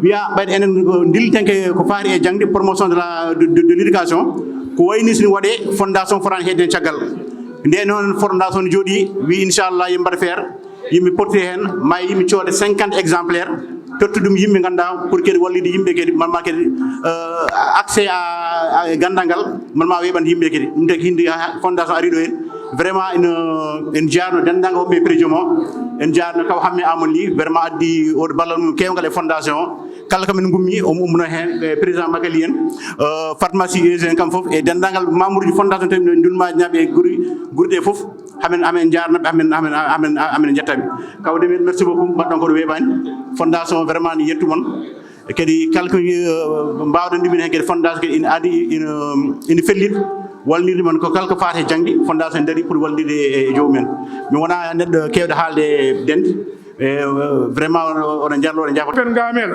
wiya ɓayde enen dillitenke ko faari e jangde promotion de l'éducation ko wayni sini waɗe fondation forani hedde caggal nde noon fondation ne jooɗi wi inchallah yo mbaɗa feere yimɓe porté hen ma yimɓe cooda 50 exemplaire tottu ɗum yimɓe ganduɗa pour kadi wallide yimɓe kadi manma kadi accès à gandal ngal manma weɓande yimɓe kadi ɗum tagi hindi fondation ari ɗo hen vraiment en jarno dendagal hoɓɓe président o en jarno kaw hamme amon li vraiment addi oɗo ballal mum kewgal e fondation o kala kamen gummi omo umno hen président Magali en pharmacie UG kam foof e dendagal membre ji fondation tawi ndunmaji naaɓe e guurɗe foof amen jarnaɓe amen jettaɓe kawde men merci beaucoup mbaɗɗon koɗo weɓani fondation vraiment ne yettu mon kadi kala ko mbawɗen ɗumen hen kadi fondation kadi ina aadi ina fellit wallirde mon ko kala ko faate jangde fondation dari pour wallirde e jomumen mi wona neɗɗo kewɗo haalde dende vraiment oɗon jarlo oɗon jafo pen gamel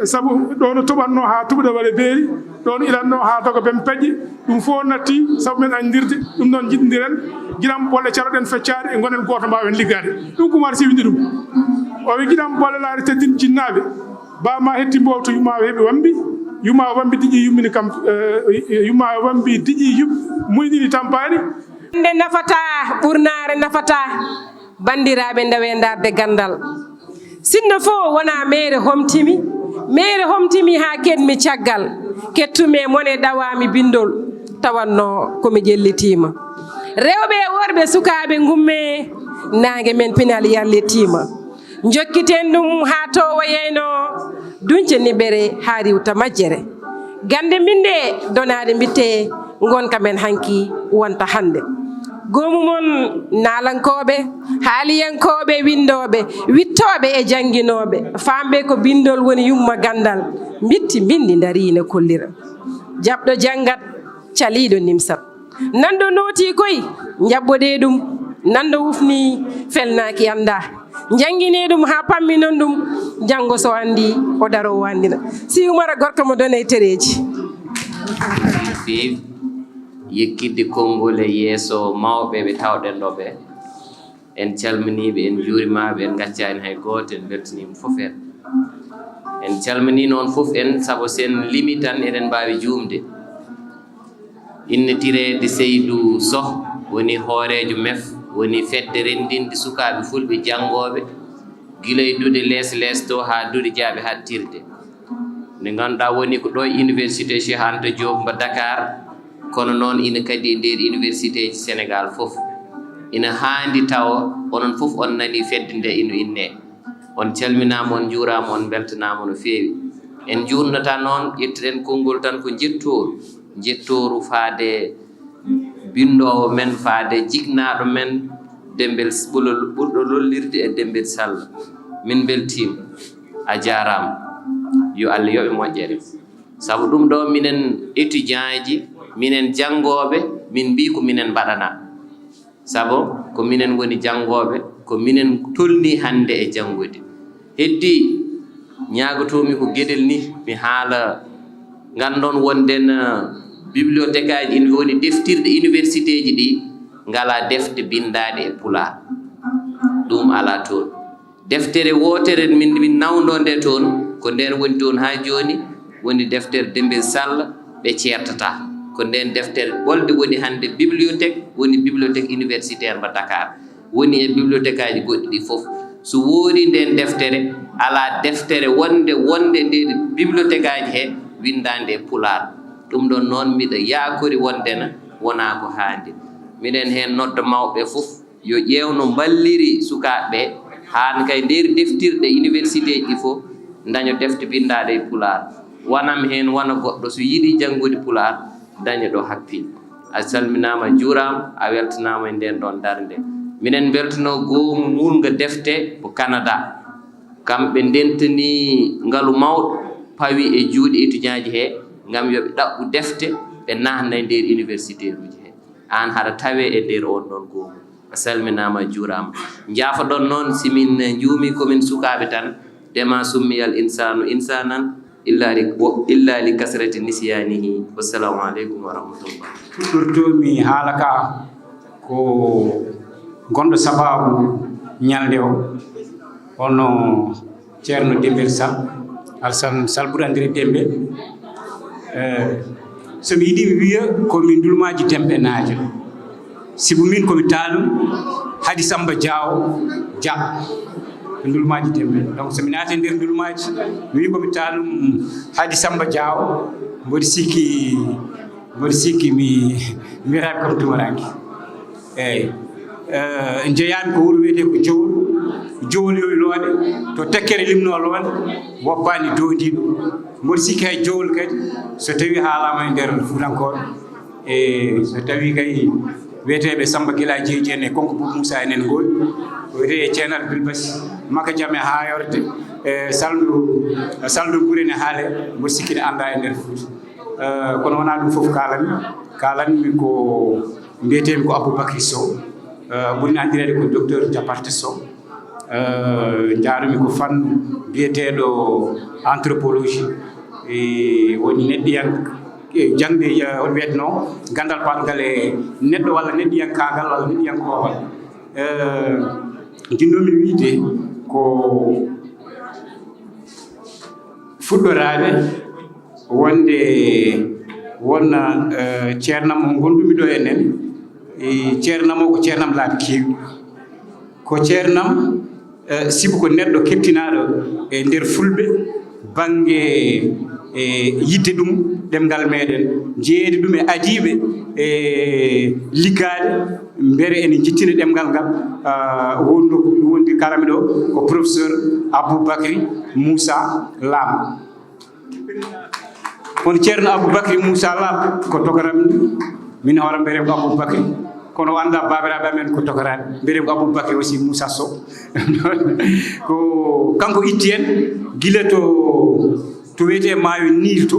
sabu ɗo no tuɓatno ha tuɓɗo waɗa beeri ɗon ilanno ha doga ben peƴƴi ɗum fof natti sabu men andirde ɗum noon jiɗodiren guiɗam bolle caroɗen feccade e gonen goto mbawen liggade ɗum Coumar Sy windi ɗum o wi guiɗam bolle laare teddin jinnaɓe bama hetti mbowto yumma heeɓe wambi yumma wambi diƴi yummini kam yumma wambi diƴi muyɗini tampani nde nafata ɓurnare nafata bandiraɓe ndewe darde gandal sinno fo wona mere homtimi ha kedmi caggal kettume mone ɗawami bindol tawanno komi jellitima rewɓe e worɓe sukaɓe gumme nangue men pinal yallitima jokkiten ɗum ha towo yeyno dunce niɓere ha riwta majjere gande minde donade bitte gonka men hanki wonta hande gomumon nalankoɓe haaliyankoɓe windoɓe wittoɓe e janguinoɓe famɓe ko bindol woni yumma gandal bitti bindi darina kollira jabɗo janggat caliɗo nimsat nando nooti koy jabɓode ɗum nando wufni felnaki anda jangguine ɗum ha pammi non ɗum janggo so andi o daro o andina si umara gorko mo donay tereji yekkidde konngol e yeeso mawɓe ɓe tawɗen ɗo ɓe en calminiɓe en juurimaɓe en gaccani hay goto en beltanima fof en calmini noon fof en saabu sen limi tan eɗen mbawi juumde innetirede Seydou Sow woni hoorejo MEF woni fedde rendinde sukaɓe fulɓe janggoɓe guila e duuɗe lees to ha duuɗe jaaɓe hattirde nde ganduɗa woni ko ɗo université Cheikh Anta Diop mbo Dakar kono noon ina kadi e nder université ji Sénégal fof ina haandi taw onon fof on nani fedde nde ino inne on calminama on juurama on beltanama no feewi en jurnata noon ƴettuɗen konngol tan ko jettoru faade bindowo men faade jignaɗo men Dembel ɓurɗo lollirde e Dembel Sall min beltima a jarama yo Allah yoɓe moƴƴere saabu ɗum ɗo minen étudiant ji minen janggoɓe min mbi ko minen mbaɗana saabu ko minen woni janggoɓe ko minen tolni hande e jangude heddi ñagotomi ko gueɗel ni mi haala gandon wonden bibliothèque aji ina woni deftirɗe université ji ɗi ngala defte bindaɗe e Pulaar ɗum ala toon deftere wotere min nawdo nde toon ko nden woni toon ha joni woni deftere Dembel Sall ɓe ceertata ko nden deftere ɓolde woni hande bibliothèque universitaire mbo Dakar woni e bibliothèque aji goɗɗi ɗi fof so woori nden deftere ala deftere wonde nder bibliothèque aji he windande e Pulaar ɗum ɗon noon mbiɗa yakori wondena wona ko haandi miɗen hen nodda mawɓe fof yo ƴeewno balliri sukaɓeɓe haan kay nder deftirɗe université ji fof daño defte bindaɗe e Pulaar wonam hen wona goɗɗo so yiiɗi janngude Pulaar daña ɗo happil a salminama juurama a weltanama e nden ɗon darde minen beltano goomu mulga defte ko Canada kamɓe ndentani ngalu mawɗo pawi e juuɗe étudiant ji he ngam yoɓe ɗaɓɓu defte ɓe nahna e nder université uji he an haɗa tawe e nder on ɗon goomu a salminama juurama jaafoɗon noon simin juumi komin sukaɓe tan dema summiyal insanu insanan illa li kasrati nisyanihi wassalamu aleykum wa rahmatullah ɗurtomi haala ka ko gonɗo sababu ñalde o hono ceerno Dembel Sall Alsan Salburandire Dembe so mi yiɗi mi wiya komin dulmaji demɓe naajo sibu min komi taalum Hadi Samba Diaw Dia dulmaji demɓe donc somi naati nder dulmaji mi wi komi taalum Hadi Samba Diaw mboɗi sikki mi wiyataɓe comme tumaranke eyyi jeeyami ko wuuro wiyete ko jowol yoylode to tekkere limno loonde woppani dondiɗo mboɗi sikki hay jowol kadi so tawi haalama e nder fuutankoɓe e so tawi kay wiyeteɓe Samba Guila Jeeji en e Konko Boubou Moussa enen ngol wiyete Ceerno Bilbasi Maka Jam e Hayorde e saldu ɓuurene haale mboɗi sikki ne anda e nder Fouta kono wona ɗum foof kalanmi ko mbiyetemi ko Aboubacry Sow ɓurni andirede ko docteur Diaparte Sow jaarumi ko fannu biyeteɗo anthropologie woni jangde on wiyetno gandal patgal e neɗɗo walla neɗɗiyankagal walla neɗɗiyankowal jinnomi wiide ko fuɗɗoraɓe wonna ceernam o gondumi ɗo enen ceernam o ko ceernam laabi keewi ko ceernam sibu ko neɗɗo kettinaɗo e nder fulɓe banggue yidde ɗum ɗemgal meɗen jeeyede ɗum e adiɓe e liggade mbere ene jettina ɗemgal ngal wondi kalami ɗo ko professeur Aboubacry Moussa Lam on ceerno Aboubacry Moussa Lam ko tokaramni min hoora mbere ko Aboubacry kono anda babiraɓe amen ko tokaraɓe mbiyete ko Aboubacry aussi Moussa Sow ko kanko itti en gila to wiyete maayo Nil to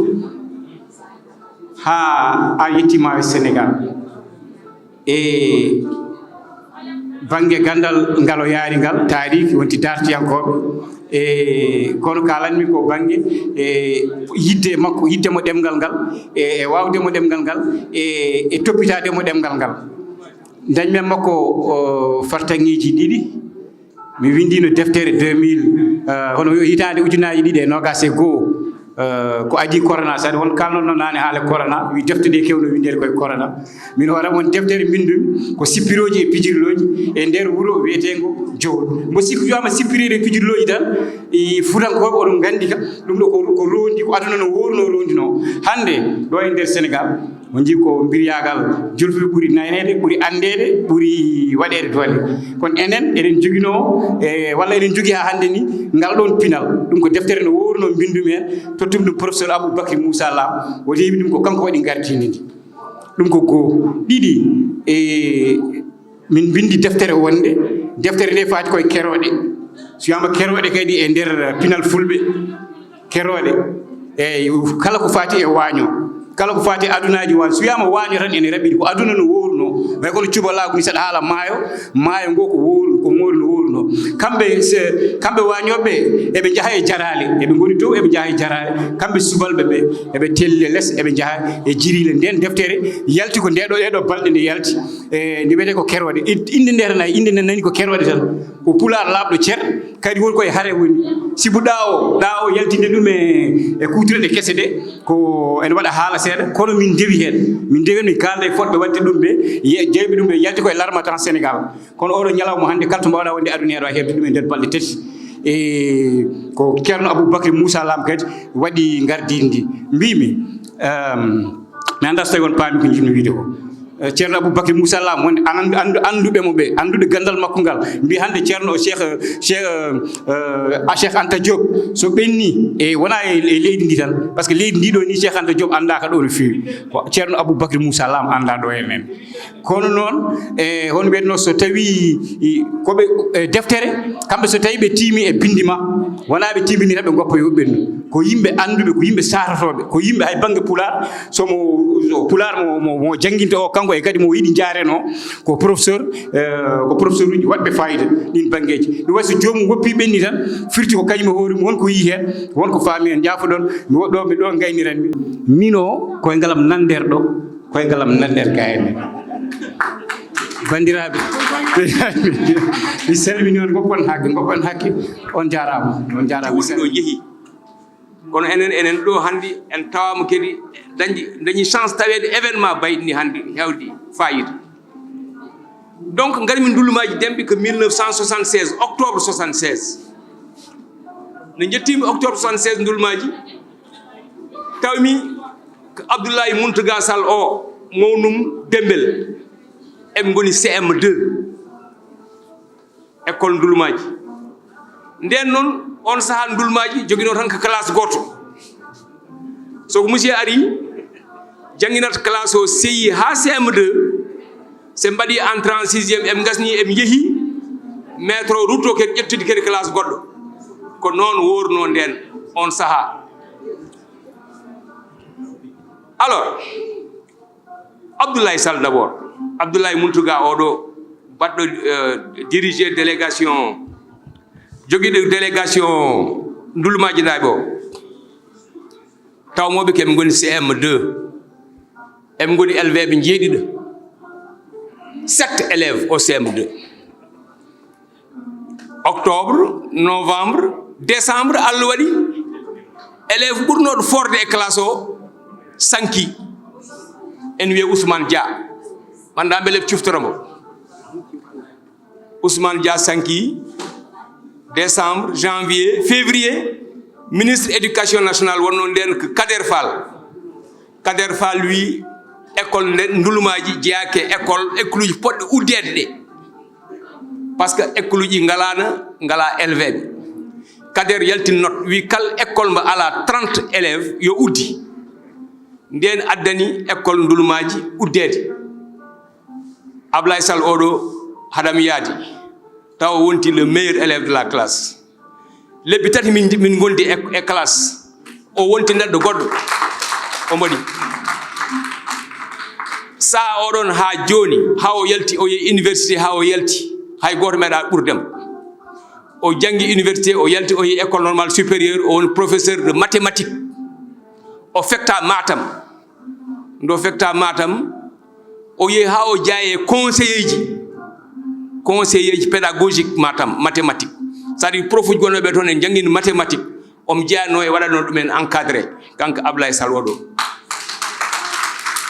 ha a yetti maayo Sénégal e banggue gandal ngalo yaari ngal taariki wonti dartiyankoɓe e kono kalanmi ko banggue e yidde makko yiddemo ɗemgal ngal e wawdemo ɗemgal ngal e toppitademo ɗemgal ngal dañmen makko fartaŋiji ɗiɗi mi windino deftere 2000 hono hitande ujunaji ɗiɗi e nogas e goho ko adi corona sadi won kalnono nane haala corona wi defte ɗe kewno windede koye corona min horam won deftere mbindumi ko sippiroji e pijirloji e nder wuuro wiyetengo jowol mbo sikku wiyama sippirede e pijirloji tan fuutankoɓe oɗon gandi ka ɗum ɗo ko rondi ko aduna no worno rondino hande ɗo e nder Sénégal mo jii ko mbiryagal julfuɓe ɓuuri naynede ɓuuri andede ɓuuri waɗede doole kono enen eɗen joguino walla eɗen jogui ha hande ni ngal ɗon pinal ɗum ko deftere no worno mbindumi hen tottum ɗum professeur Aboubacry Moussa Lam o heewi ɗum ko kanko waɗi gardini ndi ɗum ko goho ɗiɗi min bindi deftere wonde deftere nde faati koye keroɗe so wiyama keroɗe kadi e nder pinal fulɓe keroɗe eyyi kala ko faati e waaño kala ko faati adunaji waño so wiyama waaño tan ene raɓiɗi ko aduna no worno way kono cubalaago ni saɗa haala maayo ngo ko moori no worno kamɓe wañoɓe eɓe jaaha e jarale eɓe goni dow eɓe jaaha e jarale kamɓe subalɓe ɓe eɓe telle less eɓe jaaha e jirile nden deftere yalti ko ɗeɗo balɗe nde yalti nde wiyete ko keroɗe inde nde tan inde nde nani ko keroɗe tan ko pular laaɓɗo ceer kadi woni koye haare woni sibu ɗa o yaltinde ɗum e kuutire ɗe kese ɗe ko ene waɗa haala seeɗa kono min dewi hen min kalda e fotɓe wadde ɗum ɓe jeyɓe ɗum ɓe yalti koye larmatan Sénégal kono oɗo ñalawma hannde kala to mbawɗa wonde aduna heɗo a heɓde ɗum e nder balɗe tati e ko ceerno Aboubacry Moussa Lam kadi waɗi gardidi ndi mbimi mi anda so tawi won paami ko jimmi wiide ko ceerno Aboubacry Moussa Lam wonde anduɓe mo ɓe andude gandal makko ngal mbi hande ceerno Cheikh Anta Diop so ɓenni e wona e leydi ndi tan par ce que leydi ndi ɗo ni Cheikh Anta Diop andaka ɗo no fewi ceerno Aboubacry Moussa Lam anda ɗo enen kono noon e hono wiyetno so tawi koɓe deftere kamɓe so tawi ɓe tiimi e bindi ma wona ɓe timbini tan ɓe goppa yo ɓendu ko yimɓe anduɓe ko yimɓe satotoɓe ko yimɓe hay banggue pular somo pular mo jangguinte o kanko e kadi mo yiɗi jareno ko professeur uji waɗɓe fayida ɗin banggueji ɗum wayi so jomum woppi ɓenni tan firti ko kañum e hoore mum wonko yi hen wonko faami hen jaafoɗon mi woɗɗo mi ɗo gayniranmi min o koye ngalam nander ɗo koye ngalam nander gayenne bandiraɓe mi salmini on goppon hakke on jarama on jarama ɗo jeehi kono enen ɗo hannde en tawama kadi dañi chance tawede événement bayɗi ni hannde hewde fayida. Donc garmi ndulumaji demɓe ko 1976 octobre 76 no jettima octobre 76 ndulumaji tawmi ko Abdoulaye Mountaga Sall o mawnum Dembel eɓe goni CM2 école ndulumaji. Nden noon on saha ndulumaji joguino tan ko classe goto, so monsieur ari jangginata classe o seyi ha CM2 se mbaɗi entrée en 6e eɓe gasni eɓe jeehi maître o rutto kadi ƴettude kadi classe goɗɗo ko noon worno nden on saha. Alors Abdoulaye Sall d'abord, Abdoulaye Mountaga oɗo baɗɗo diriger délégation joguiɗo délégation ndulumaji naaɓe o tawmoɓe keɓe goni CM2 eɓe goni élève ɓe jeeɗiɗo 7 élèves au CM2. Octobre, novembre, décembre Allah waɗi élève ɓurnoɗo forde e classe o sanki en wiye Ousmane Dia, manda beele cuftoromo. Ousmane Dia sanki décembre, janvier, février, ministre éducation nationale wonno nden ko Kader Fall. Kader Fall lui école ndulumaji jeeyake école uji poɗɗe uddede ɗe parce que école uji ngala élevé ɓe. Kader yaltin note wi kal école mbo ala 30 élèves yo uddi nden addani école ndulumaji uddede. Ablaye Sall oɗo haɗam yaadi taw wonti le meilleur élève de la classe. Lebbi tati min gondi e classe o wonti neɗɗo goɗɗo o mbaɗi sa oɗon ha joni ha o yalti o yehi université ha o yalti hay goto meeɗa ɓurdem. O jangi université o yalti o yehi école normale supérieure o woni professeur de mathématique o fecta Matam. Ndo fecta Matam o yehi ha o jaaye conseiller ji pédagogique Matam mathématique, c'est-à-dire prof uji gonnoɓe toon en jangguino mathématique omo jeeyatno e waɗatno ɗumen encadré kanko Ablaye Sall oɗo.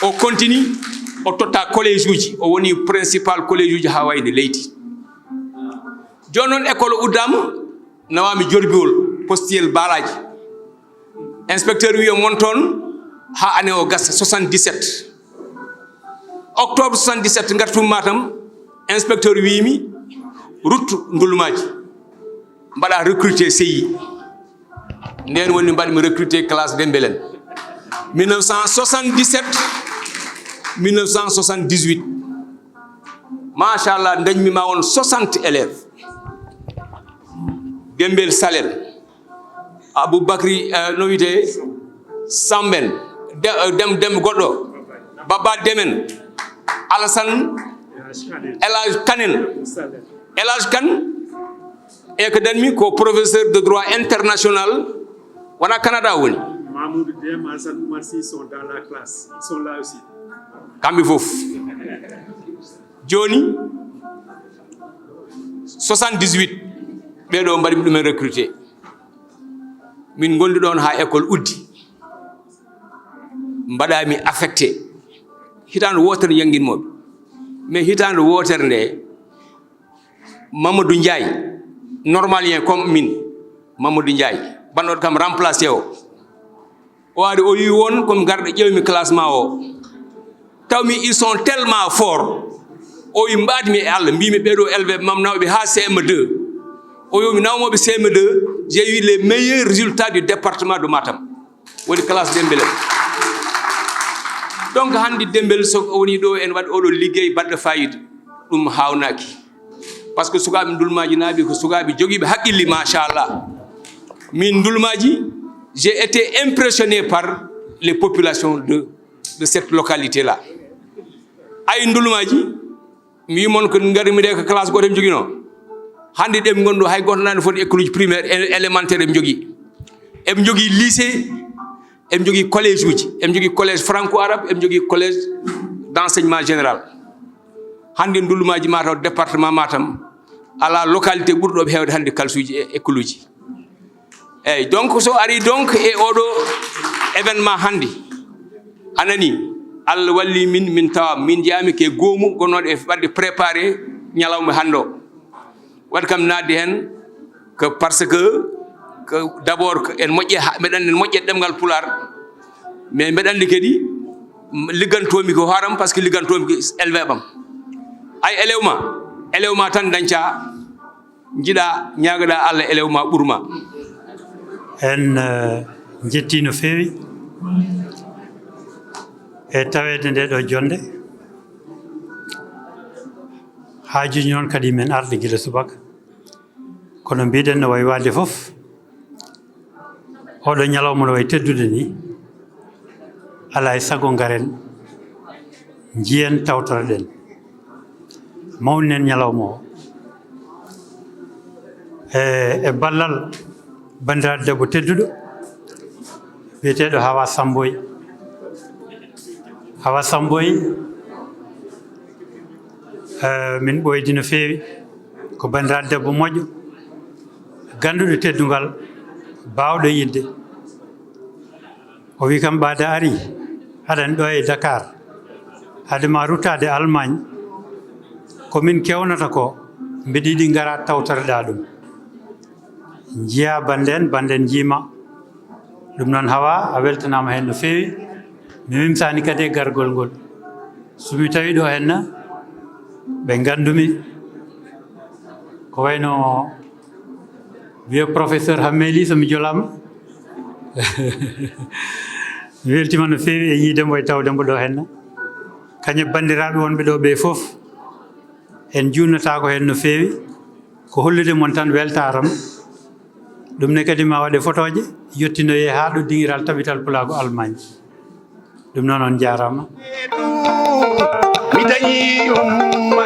O continue o totta collège uji o woni principal collège uji ha wayde leydi. Joni noon école o uddama nawami Jorbiwol postiyel Balaji. Inspecteur wi mon toon ha année o gassa 77 octobre 77 gartum Matam inspecteur wimi ruttu ndulumaji mbaɗa recruter CI nden woni mbaɗmi recruter classe Dembelen 1977 1978 machallah dañmi ma won 60 élèves. Dembel Salel Aboubacry no wiyete Samben dem goɗɗo Baba Demen Alassane Elage Kanen Elage Kan e ko danmi ko professeur de droit international wona Canada woni. Mahmoud Dem, Hassan Oumar Sy sont dans la classe, ils sont là aussi. Kamɓe fof joni 78 ɓeɗo mbaɗimi ɗumen recruté min gondi ɗon ha école uddi mbaɗami affecté hitande wotere jangguinmoɓe mais hitande wotere nde Mamadou Ndiaye normalien comme min Mamadou Ndiaye bannoɗo kam remplacé o waade o wi won comme garɗo ƴewmi classement o tawmi ils sont tellement forts o wi mbadmi e Allah mbimi ɓeɗo élevé mam nawɓe ha CM2 o yomi nawmoɓe CM2 j'ai eu les meilleurs résultats du département de Matam woni classe Dembelen. Donc handi Dembel so woni ɗo en waɗi oɗo liggey baɗɗo fayida ɗum hawnaki par ce que sukaɓe ndulmaji naaɓe ko sukaɓe joguiɓe haqqille machallah. Min ndulmaji j'ai été impressionné par les populations de cette localité là. Ay ndulmaji mi wimon ko garimi de ko classe goto jogino hande ɗe ɓe gonɗo hay goto nani foti école uji primaire élémentaire eɓe jogui eɓe jogui lycée eɓe jogui collège uji eɓe jogui collège franco arabe eɓe jogui collège d'enseignement général. Hande ndulmaji Matam département Matam ala localité ɓurɗoɓe hewde hande kalsuji e école uji. eyyi donc so ari donc e oɗo événement hande anani Allah walli min tawa min jami ke goomu gonnoɗo e wadde préparé ñalawma hande o wat kam nadde hen que parce que d'abord en moƴƴe meɗen moƴƴe ɗemgal pular mais mbeɗa kadi liggantomi ko hooram par ce que liggantomi ko élevé ɓam ay élew ma tan dañca jiiɗa ñagoɗa Allah élew ma ɓurma en jetti no feewi e tawede nde ɗo jonde haajuji noon kadi men arde gila subaka kono mbiɗen no wayi wadde fof oɗo ñalawma no wayi teddude ni ala e sago ngaren jiyen tawtoreɗen mawnen ñalawma o e ballal bandiraɗo debbo tedduɗo wiyeteɗo Hawa Samboy min ɓoydi no feewi ko bandiraɗo debbo moƴƴo ganduɗo teddungal bawɗo yidde o wi kam ɓaade ari haɗani ɗo e Dakar hadema ruttade Allemagne komin kewnata ko mbeɗa yiɗi ngara tawtoreɗa ɗum jiya banden jiima ɗum noon Hawa a weltanama hen no feewi mi wimsani kadi e gargol ngol somi tawi ɗo henna ɓe gandumi ko wayno wiye professeur Hammeli somi jolama mi weltima no feewi e yiidemo e tawdemo ɗo henna kañum bandiraɓe wonɓe ɗo ɓe fof en junnatako hen no feewi ko hollude mon tan weltaram ɗum ne kadi ma waɗe photoje yettinoye ha ɗo dingiral tabital pulago Allemagne ɗum noon on jarama mi dañi umma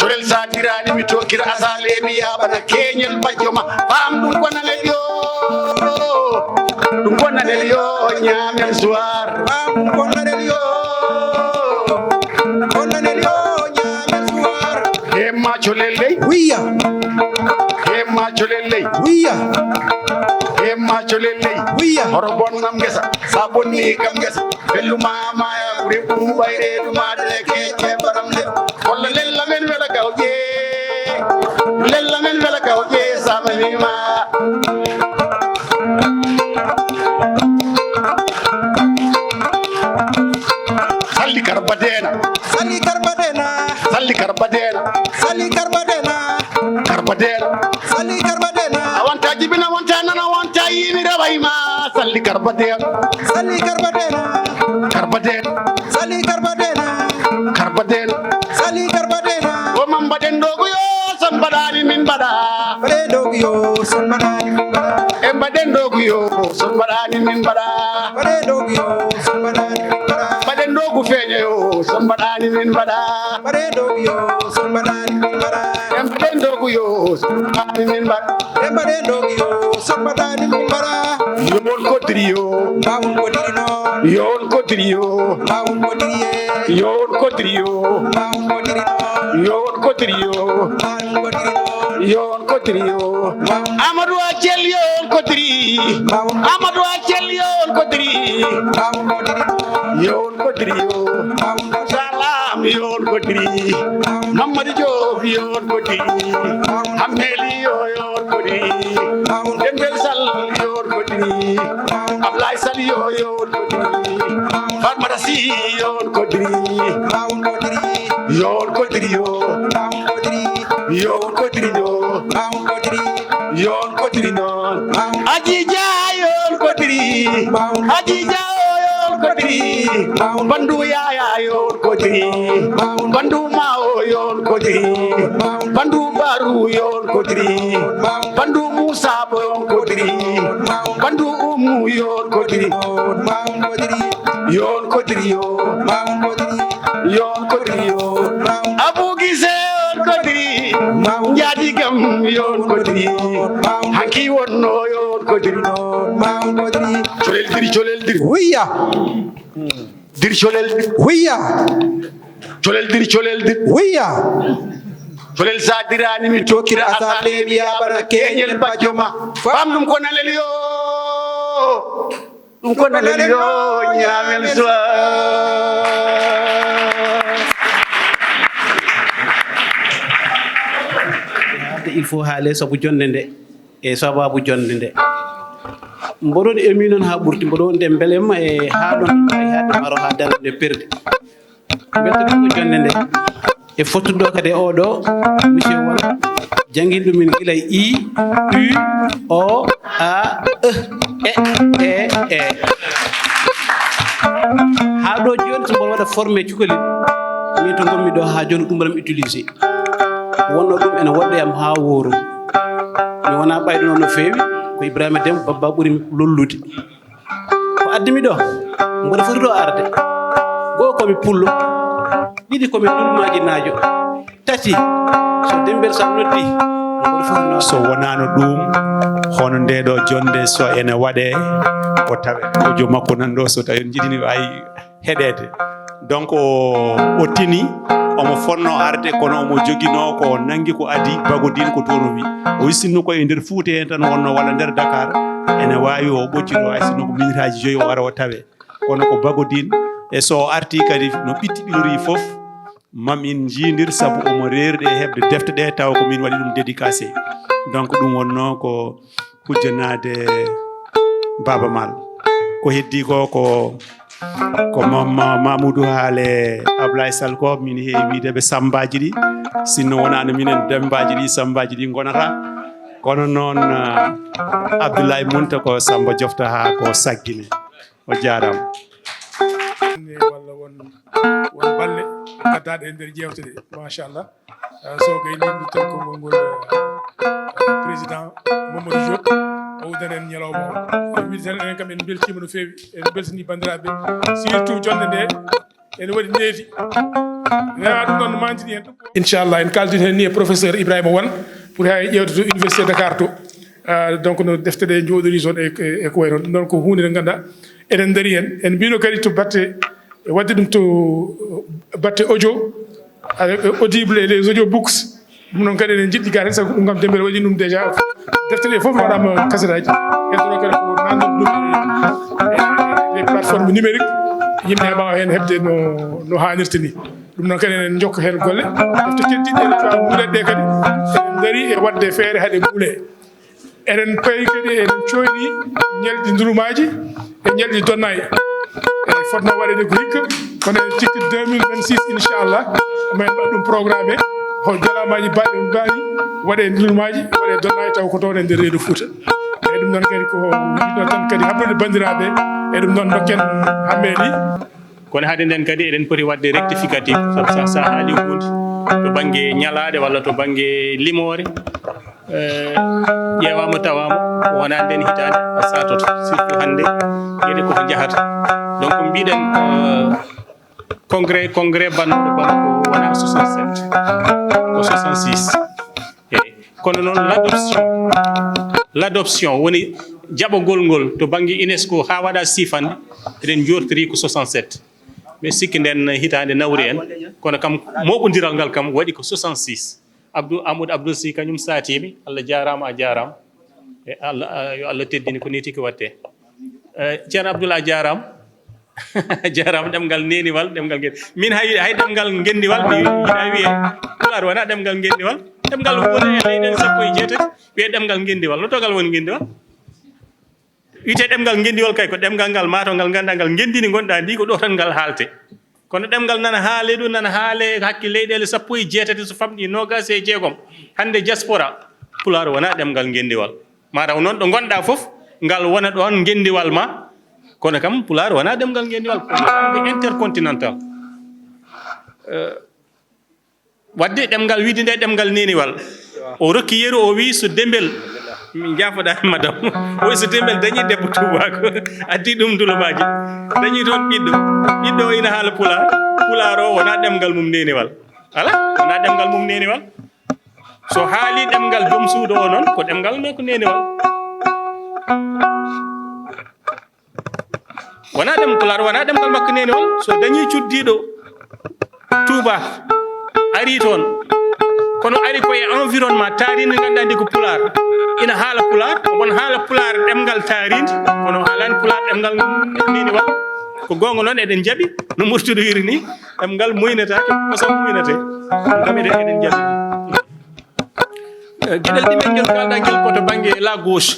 Colel satirani mi tokira asale mi yabana keñel bajjoma fam ɗum gonanel yo ñamen soir fam ɗum gonanel yo ñamen soir hemma colel ley hemma colel ley hemma colel ley horo bonnam gesa sa bonni kam gesa belluma maya ɓuri ɓuɓayre ɗumaɗele keƴe baram de walla lella men wela gawƴe samanima salli karbadena a wonta jibina wonta nana wonta yimi rawayma salli karbadena o man mbaɗen doguyo son mbaɗani min mbaɗa mbaɗen doguyo son mbaɗani min mbaɗa mbaɗen dogu feeñoyo son mbaɗani min mbaɗa mbaɗen doguyo son mbaɗani min mbaɗa yowon kodiriyo Amadou Acel yowon kodiri salam yowon kodiri Mamadou Diop yowon kodiri Hammeli yowon kodiri Dembel Sall yowon kodiri Ablaye Sall yowon kodiri Fatmata Sy yowon kodiri noon Aji Dia yowon kodiri kodiri haji jawo yon kodiri bandu yaya yon kodiri bandu mao yon kodiri bandu baru yon kodiri bandu musa yon kodiri bandu umu yon kodiri yon kodiri yon kodiri abu gise yon kodiri jadi gam yon kodiri hanki wonno yon kodiri cholel diri Huya. diri cholel diri Huya. cholel diri Huya. cholel sadirani mi tokira asale biya bara kenyel bajoma fam dum ko nalel yo nyamel soa il faut haale sabu jonde nde e sababu jonde nde mboɗon emi noon ha ɓurti mboɗon nde beelema e ha ɗon ay haade maro ha darde perde beltoɗo ko jonde nde e fottuɗo kadi oɗo monsieur won jangguin ɗumin gila I U O A E ha ɗo joni so mboɗo waɗa formé cukalel min to gommi ɗo ha joni ɗum mbaɗam utilisé wonno ɗum ene woɗɗo yam ha wooro mi wona ɓayɗo no feewi ko Ibrahima Demba babba ɓuuri lollude ko addimi ɗo mboɗo foti ɗo arde goho komi pullo ɗiɗi komi ɗulmaji naajo tati so Dembel Sam noddi mboɗo foti no so wonano ɗum hono ndeɗo jonde so ene waɗe o tawe ojo makko nan ɗo so tawi en jiɗini ay heɗede donc o tini omo fonno arde kono omo jogino ko nangi ko adi bagodin ko tono wi o wissinno koye nder Fouta en tan wonno walla nder Dakar ene wawi o ɓocciro ay sinno ko minutaji 5 o ara o tawe kono ko bagodin e so arti kadi no ɓitti ɓilori foof mamin jindir saabu omo rerɗe e hebde defte ɗe taw ko min waɗi ɗum dédicacé donc ɗum wonno ko hujjanade Baba Mal ko heddi ko Mamoudou haale Ablaye Sall ko min heewi wideɓe sambaji ɗi sinno wonano minen dembaji ɗi sambaji ɗi gonata kono noon Abdoulaye Munta ko Samba Jofta ha ko saggine o jarama walla won balle gaddaɗe e nder jewteɗe machallah so gayni mi tan ko ngol président Mamadou Diop o uddanen ñalawma o wiiten enen kam en beltima no feewi en beltani bandiraɓe surtout jonde nde ene waɗi needi rewa ɗum ɗon no mantini hen inchallah en kaldin hen ni e professeur Ibrahima Wane pour ha ƴewde to université Dakar to donc no defte ɗe jooɗori zone e ko way noon ɗum ɗon ko hunde nde ganduɗa eɗen daari hen en mbino kadi to batte wadde ɗum to batte audio audible et les audio books ɗum noon kadi eɗen jiɗɗi gade sabu ɗum kam Dembel waɗi ɗum déjà defte ɗe fof waɗama kasetaji heddono kadi ko nanɗon ɗum les plateforme numérique yimɓe heɓawa hen hebde no hannirta ni ɗum noon kadi eɗen jokka hen golle defte keddiɗe ɗe tawa muuleɗe ɗe kadi eɗen daari e wadde feere haɗe muule eɗen payi kadi eɗen coyni ñalɗi ndulumaji e ñalɗi donnayi e fotno waɗede ko hikka kono en cikki 2026 inchallah ma en mbaɗ ɗum programme ho jalamaji baɗe mbani waɗe ndulumaji waɗe donnayi taw ko toon e nder reedu Fouta e ɗum noon kadi ko yiɗno tan kadi habdude bandiraɓe e ɗum noon dokken hammeli kono hade nden kadi eɗen poti wadde rectificatif sabu sa haali hunde to banggue ñalade walla to banggue limore ƴewama tawama wona nden hitande a satoto surtout hande gueɗe koko jahata donc mbiɗen congrès bannoɗo Bamako wona 67 ko 66 eyyi kono noon l'adoption woni jaɓogol ngol to banggue UNESCO ha waɗa sifande eɗen jortori ko 67 mais sikki nden hitande nawri en kono kam moɓodiral ngal kam waɗi ko 66 Amadou Abdou Sy kañum satimi Allah jarama a jarama e Allah yo Allah teddini ko niti ko watte ceerno Abdoul a jarama jarama ɗemgal neniwal ɗemgal min hay ɗemgal gendiwal mi yiɗa wiye pulaar wona ɗemgal gendiwal ɗemgal woni e leyɗen 17 wiye ɗemgal gendiwal no togal woni gendiwal wiyete ɗemgal gendiwal kay ko ɗemgal ngal mato ngal ganduɗa ngal gendini gonɗa ndi ko ɗo tan ngal haalte kono ɗemgal nana haale ɗum nana haale hakke leyɗele 17 so famɗi 26 hande diaspora pulaar wona ɗemgal gendiwal mataw noon ɗo gonɗa foof ngal wona ɗon gendiwal ma kono kam pulaar wona ɗemgal gendiwal langue intercontinental wadde ɗemgal wiide nde ɗemgal neniwal o rokki yeru o wi so dembel min jafoɗa madame o wi so dembel dañi debbo tubako addi ɗum dulomaji dañi toon ɓiɗɗo o ina haala pulaar o wona ɗemgal mum neniwal ala wona ɗemgal mum neniwal so haali ɗemgal joom suudu o noon ko ɗemgal me ko neniwal wona ɗem pulaar wona ɗemgal makko neniwal so dañi cuddiɗo touba ari toon kono ari koye environnement taaride ganduɗa ndi ko pulaar ina haala pulaar omon haala pulaar ɗemgal taaride kono haalani pulaar ɗemgal neniwal ko gonga noon eɗen jaaɓi no murtude wiri ni ɗemgal muynetake kosam muynete kam eɗen jaaɓi gueɗel ɗimen guel kalɗa guel koto banggue la gauche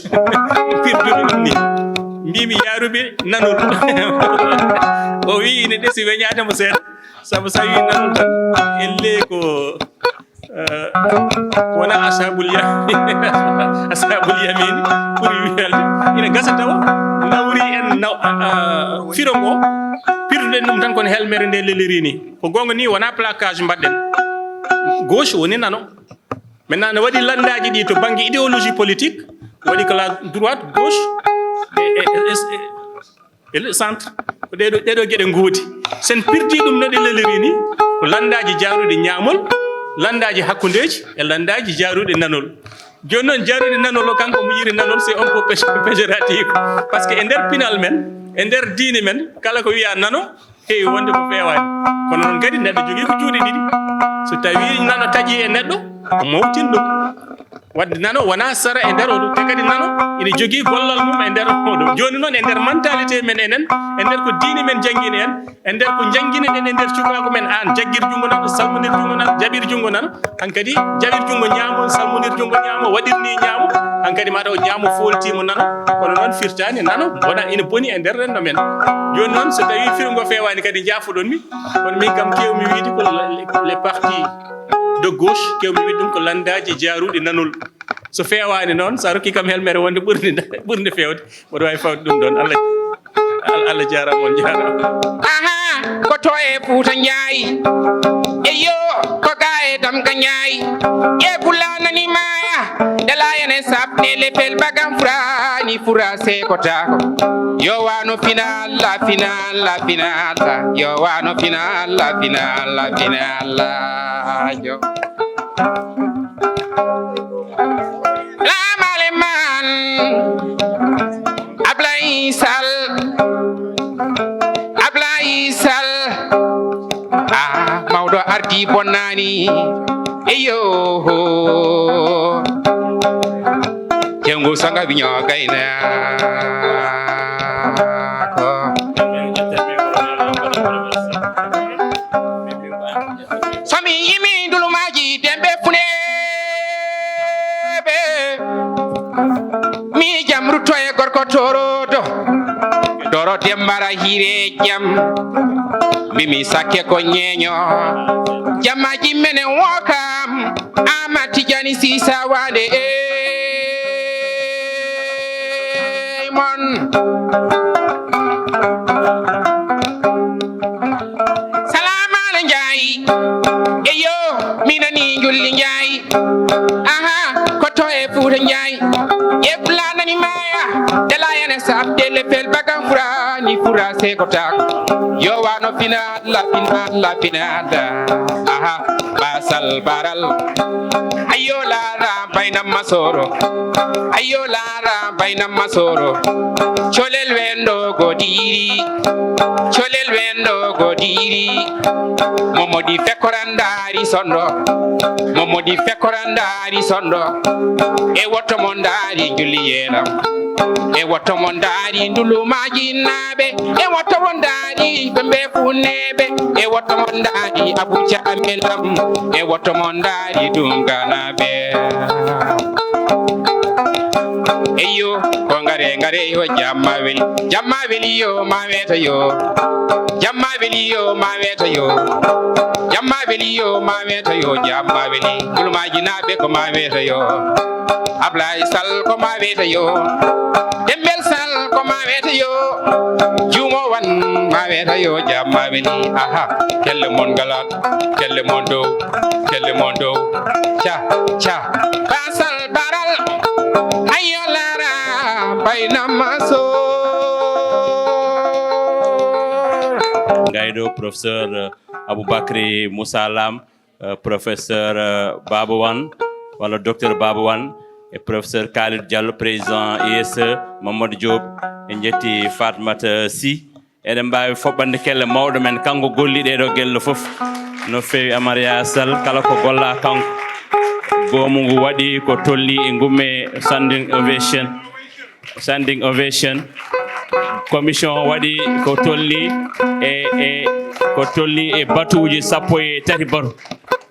pirdude ɗum ni mbimi yaruɓe nanol o wi ine ɗesi weñademo seeɗa saabu sa wi nanol tan elle ko wona ashabul yamini ɓuuri wiyelde ina gasa tawa nawri en firo ngo pirduɗen ɗum tan kono helmere nde leliri ni ko gonga ni wona plaquage mbaɗɗen gauche woni nano maintenant ne waɗi landaji ɗi to banggue idéologie politique waɗi ko la droite gauche et le centre ko ɗeɗo gueɗe goodi sen pirdi ɗum no ɗe leliri ni ko landaji jaruɗe ñamol landaji hakkudeji e landaji jaruɗe nanol joni noon jaruɗe nanol o kanko mo yiri nanol c'est un peu péjoratif par ce que e nder pinal men e nder diine men kala ko wiya nano heewi wonde ko fewani kono noon kadi neɗɗo jogui ko juuɗe ɗiɗi so tawi nano taaƴi e neɗɗo o mowtin ɗum wadde nano wona sara e nder oɗo te kadi nano ina jogui gollal mum e nder oɗo joni noon e nder mentalité men enen e nder ko diine men jangguini en e nder ko jangguini ɗen e nder cukago men an jagguir junggo nano salmodir junggo nano jaɓir junggo nano hankkadi jaɓir junggo ñaamo salmodir junggo ñaamo waɗirni ñaamo hankkadi maɗa o ñaamo foltimo nano kono noon firtani nano wona ina boni e nder rendo men joni noon so tawi firgo fewani kadi jaafoɗon mi kono min kam kewmi wiide ko les partis de gauche kewmi wiide ɗum ko landaji jaruɗe nanol so fewani noon sa rokki kam helmere wonde ɓurde fewde mboɗo wawi fawde ɗum ɗon Allah jarama on jarama aha ko to e Fuuta Njaayi e yo ko ga e Damga Njaayi e bulanani maya dalayane sapne lepel bagam furani fura sekotako yo wano final la final la final la yo wano final la final la final la yo la maleman Ablaye Sall mawɗo ardi bonnani eyo janggo sanga wiño gaynako somi yimi dulumaji dembe funeɓe mi jamruto e gorko torodo doro dembara hire jam mimi sakke ko ñeño jammaji menen wokam Ama Tijani Sisa wande mon salama ala Njaay eyo minani julli Njaay aha ko to e Fuuta Njaay e bulanani maya delayane sabde lepel bagam furani fura sekotak yo wano final la final la final aha basal baral ayo lara bayna masoro ayo lara bayna masoro cholel wendo godiri momodi fekorandari sondo e wotto mondari julli yelam e wotto mondari ndulumaji nabe e wotto mondari bembe funebe e wotto mondari abuja amelam e wotto mondari dunganabe eyo ko ngare yo jamma weli yo maweta yo jamma weli yo maweta yo dulumaji nabe ko maweta yo Ablaye Sall ko maweta yo dembel meta yo jammaɓe ni aha kelle mon galat kelle mon dow ca basal baral ayo lara baynamaso gayɗo professeur Aboubacry Moussa Lam professeur Baba Wane walla docteur Baba Wane e professeur Khalid Diallo président ISE Mamadou Diop en jetti Fatmata Sy eɗen mbawi foɓɓande kelle mawɗo men kanko golli ɗeɗo gelle foof no fewi Amaria Sall kala ko golla kanko goomu ngu waɗi ko tolli e gumme standing ovation commission waɗi ko tolli e batuji 13 batu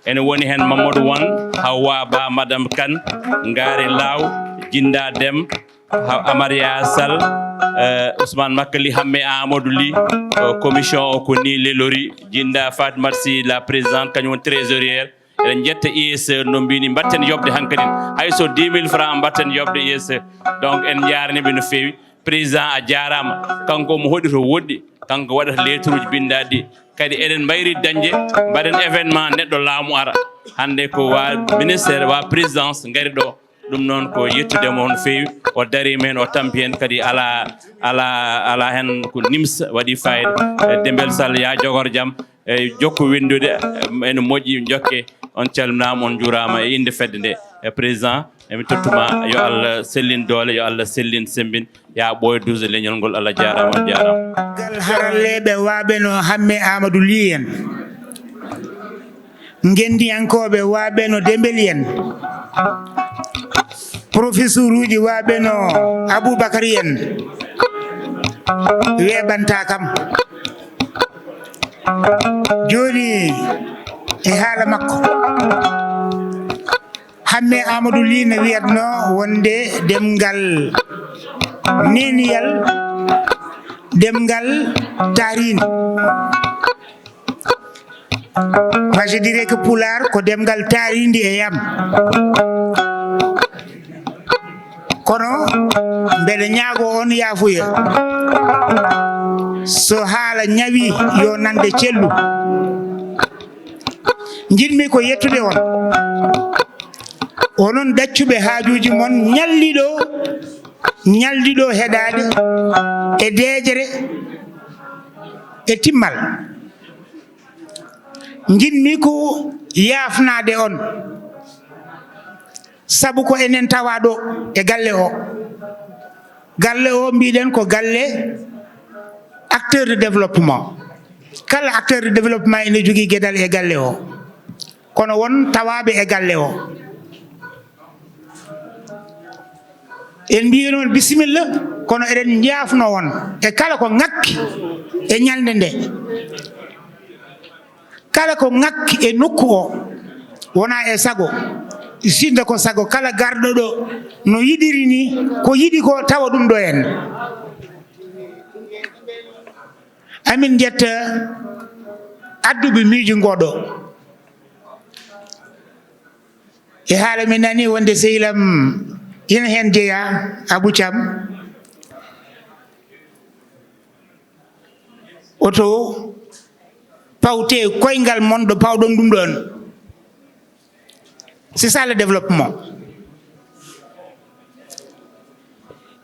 ene woni hen Mamadou Wane Hawa Ba Madame Kane Ngare Law Jinda Dem Amaria Sall Ousmane Makali Hamme Amadou Ly commission o ko ni lelori Jinda Fatmata Sy la présidente kañum woni trésorière eɗen jetta ISE no mbini mbatten yobde hankkadi hayso 10 000 francs mbatten yobde ISE donc en jaraniɓe no fewi président a jarama kanko mo hoɗi to woɗɗi kanko waɗata lettre uji bindaɗi kadi eɗen mbayri dañde mbaɗen événement neɗɗo laamu ara hande ko wa ministére wa présidence gari ɗo ɗum noon ko yettudemo no fewi o darima hen o tampi hen kadi ala hen ko nimsa waɗi fayida Dembel Sall ya jogor jaam e jokku windude ene moƴƴi jokke on calminama on juurama e inde fedde nde e président emi tottuma yo Allah sellin doole yo Allah sellin sembin ya ɓooya duuse leñol ngol Allah jarama on jarama gal haralleɓe waaɓe no Hamme Amadou Ly en gendiyankoɓe waaɓe no Dembeli en professeur uji waaɓe no Aboubacry en weɓanta kam joni e haala makko Hamme Amadou Ly no wiyatno wonde demgal neniyal demgal tarine je dirais que Pulaar ko demgal tarindi e yam kono mbeɗa ñaago on yaafuya so haala ñawi yo nande cellu jinmi ko yettude on onon daccuɓe haajuji mon ñalliɗo heɗade e deejere e timmal jinmi ko yaafnade on sabu ko enen tawa ɗo e galle o mbiɗen ko galle acteur de développement kala acteur de développement ene jogui gueɗal e galle o kono won tawaɓe e galle o en mbiyi noon bisimilla kono eɗen jaafno on e kala ko ngakki e ñalde nde kala ko ngakki e nokku o wona e sago sinda ko sago kala garɗo ɗo no yiɗiri ni ko yiɗi ko tawa ɗum ɗo en amin jetta adduɓe miijo ngoɗo e haala min nani wonde sehilam ina hen jeeya Abou Thiam oto pawte koyngal mon ɗo pawɗon ɗum ɗon c'est ça le développement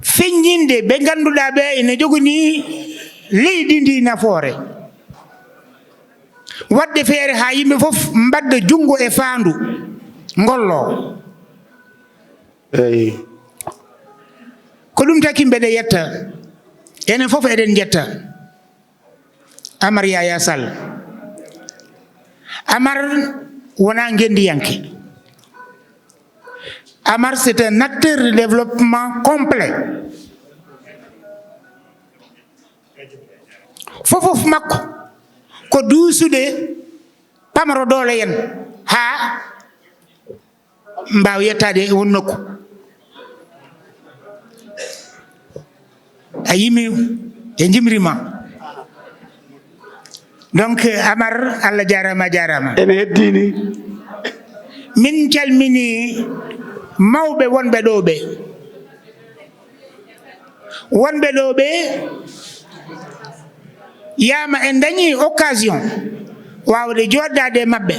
feññinde ɓe ganduɗa ɓe ene jogani leydi ndi nafoore wadde feere ha yimɓe fof mbadda jungo e faandu ngollo eyi ko ɗum taki mbeɗe yetta enen fof eɗen jetta Amar Yaya Sall Amar wona gendiyanke Amar c'est un acteur de développement complet fofof makko ko duusude pamaro doole en ha mbaw yettade won nokku a yimi e jimrima donc Amar Allah jarama ene heddini min calmini mawɓe wonɓe yama en dañi occasion wawde joddade mabbe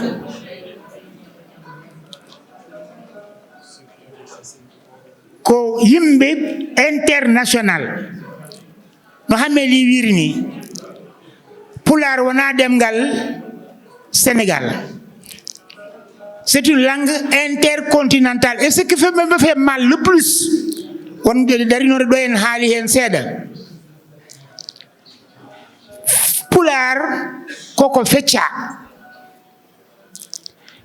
ko yimbe international no hameli wirini pular wona demgal Sénégal. C'est une langue intercontinentale et ce qui me fait mal le plus on darino do en haali hen seeda pular koko fecca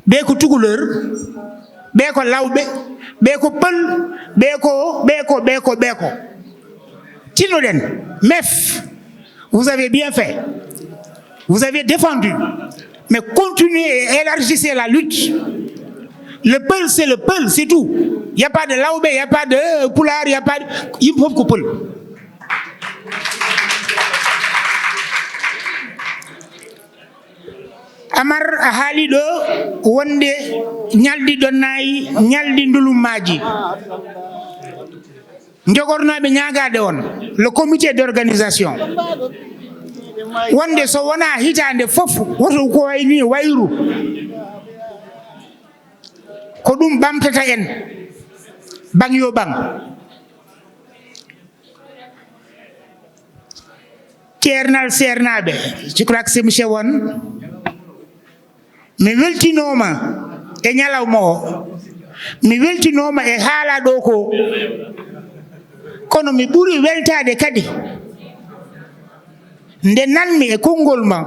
be ko tuguleur be ko lawbe be ko peul be ko tinoden mef vous avez bien fait, vous avez défendu, mais continuez et élargissez la lutte. Le peul, c'est le peul, c'est tout. Il n'y a pas de laoube, il n'y a pas de poulard, il n'y a pas de... Il faut que peul. Amar haali ɗo wonde ñaldi donnayi ñaldi ndulumaji jogornoɓe ñagade on le comité d'organisation wonde so wona hitande fof woto ko wayni wayru ko ɗum ɓamtata en bang yo bang ceernal sernaɓe je crois que c'est monsieur won mi weltinoma e ñalawma o mi weltinoma e haala ɗo ko kono mi ɓuri weltade kadi nde nanmi e konngol ma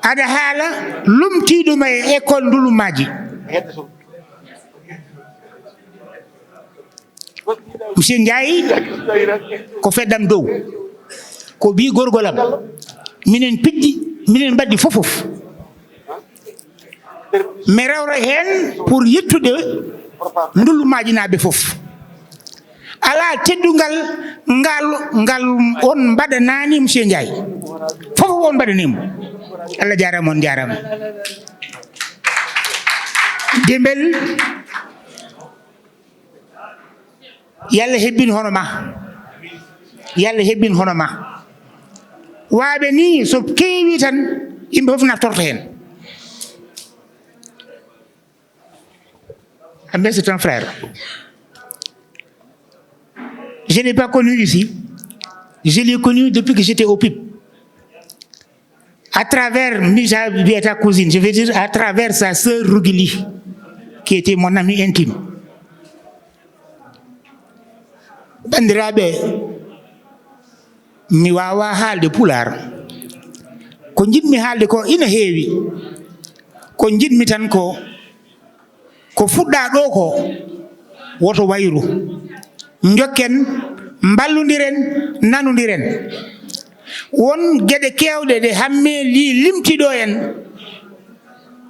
aɗa haala lumtiɗuma e école ndulumaji monsieur Ndiaye ko feddam dow ko bi gorgolam minen piddi minen mbaddi fofof mi rewra hen pour yettude ndulumaji naɓe fof ala teddungal ngal on mbaɗanani monsieur Ndiaye fofof on mbaɗanimo Allah jarama on jarama dembel yalla hebbin hono ma yalla hebbin hono ma waaɓe ni so keewi tan yimɓe fof naftorto hen mais c'est un frère. Je ne l'ai pas connu ici. Je l'ai connu depuis que j'étais au PIP. À travers Mija Bieta cousine, je veux dire à travers sa sœur Rugili, qui était mon ami intime. Bandirabe, mi wawa haalde pular. Ko jidmi haalde ko ina heewi. Ko jidmi tan ko fuɗɗa ɗo ko woto wayru jokken balludiren nanodiren won gueɗe kewɗe ɗe hamme limtiɗo en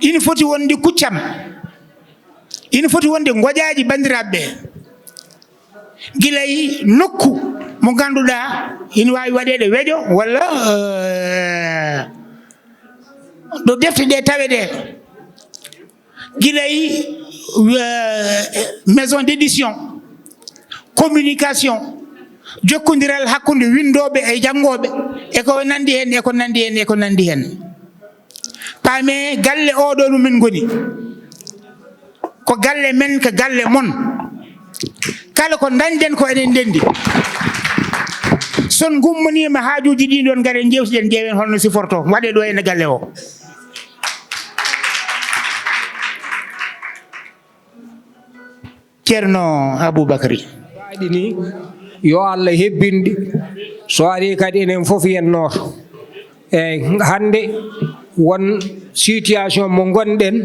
ina foti wonde kuccam ina foti wonde goƴaji bandiraɓe guilay nokku mo ganduɗa ina wawi waɗede weeƴo walla ɗo defte ɗe tawe ɗe guilay maison d'édition communication jokkodiral hakkude windoɓe e jangoɓe eko nandi hen eko nandi hen eko nandi hen paame galle oɗo ɗum min goni ko galle men ko galle mon kala ko dañɗen ko eɗen ndendi son gummonima haajuji ɗi ɗon gare jewtiɗen jeewen holno siforto waɗe ɗo ene galle o Ceerno Aboubacry ni yo Allah hebbindi so ari kadi enen fof yennoto eyyi hande won situation mo gonɗen